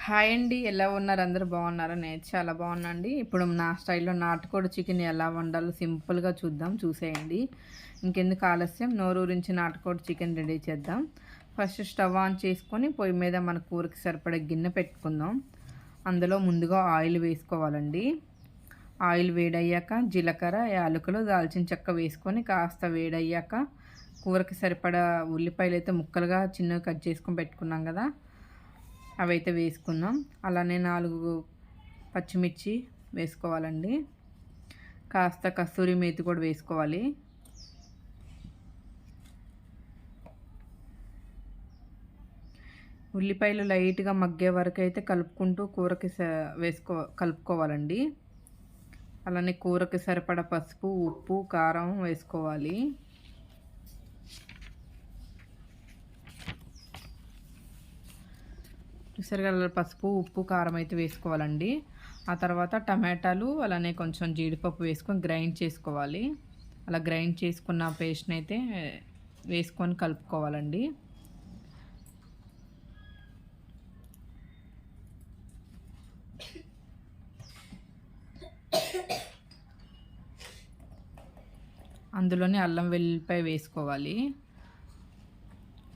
Hi అండి. ఎలా ఉన్నారు? అందరూ బాగున్నారా? నేను చాలా బాగున్నా అండి. ఇప్పుడు నా స్టైల్‌లో నాటుకోడి చికెన్ ఎలా వండాలో సింపుల్‌గా చూద్దాం. చూసేయండి. ఇంకెందుకు ఆలస్యం, నోరూరించి నాటుకోడి చికెన్ రెడీ చేద్దాం. ఫస్ట్ స్టవ్ ఆన్ చేసుకొని పొయ్యి మీద మన కూరకి సరిపడే గిన్నె పెట్టుకుందాం. అందులో ముందుగా ఆయిల్ వేసుకోవాలండి. ఆయిల్ వేడయ్యాక జీలకర్ర, యాలకులు, దాల్చిన చెక్క వేసుకొని కాస్త వేడయ్యాక కూరకి సరిపడా ఉల్లిపాయలు అయితే ముక్కలుగా చిన్నగా కట్ చేసుకొని పెట్టుకున్నాం కదా, అవైతే వేసుకుందాం. అలానే 4 పచ్చిమిర్చి వేసుకోవాలండి. కాస్త కస్తూరి మేతి కూడా వేసుకోవాలి. ఉల్లిపాయలు లైట్గా మగ్గే వరకు అయితే కలుపుకుంటూ కూరకి కలుపుకోవాలండి. అలానే కూరకి సరిపడా పసుపు, ఉప్పు, కారం వేసుకోవాలి. చూసారుగా పసుపు, ఉప్పు, కారం అయితే వేసుకోవాలండి. ఆ తర్వాత టమాటాలు అలానే కొంచెం జీడిపప్పు వేసుకొని గ్రైండ్ చేసుకోవాలి. అలా గ్రైండ్ చేసుకున్న పేస్ట్ని అయితే వేసుకొని కలుపుకోవాలండి. అందులోనే అల్లం వెల్లుల్లిపాయ వేసుకోవాలి.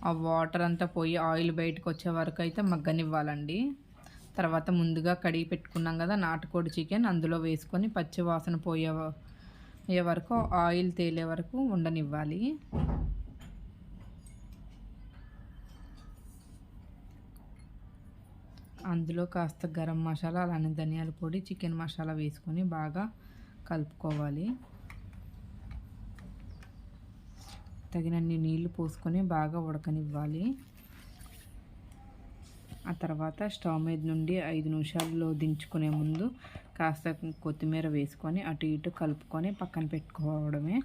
ఆ వాటర్ అంతా పోయి ఆయిల్ బయటకు వచ్చే వరకు అయితే మగ్గనివ్వాలండి. తర్వాత ముందుగా కడిగి పెట్టుకున్నాం కదా నాటుకోడి చికెన్, అందులో వేసుకొని పచ్చి వాసన పోయే వరకు, ఆయిల్ తేలే వరకు ఉండనివ్వాలి. అందులో కాస్త గరం మసాలా అలానే ధనియాల పొడి, చికెన్ మసాలా వేసుకొని బాగా కలుపుకోవాలి. తగినన్ని నీళ్లు పోసుకొని బాగా ఉడకనివ్వాలి. ఆ తర్వాత స్టవ్ మీద నుండి 5 నిమిషాల్లో దించుకునే ముందు కాస్త కొత్తిమీర వేసుకొని అటు ఇటు కలుపుకొని పక్కన పెట్టుకోవడమే.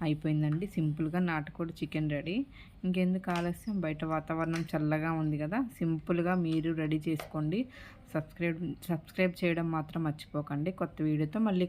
అయిపోయిందండి. సింపుల్గా నాటుకోడి చికెన్ రెడీ. ఇంకెందుకు ఆలస్యం, బయట వాతావరణం చల్లగా ఉంది కదా, సింపుల్గా మీరు రెడీ చేసుకోండి. సబ్స్క్రైబ్ చేయడం మాత్రం మర్చిపోకండి. కొత్త వీడియోతో మళ్ళీ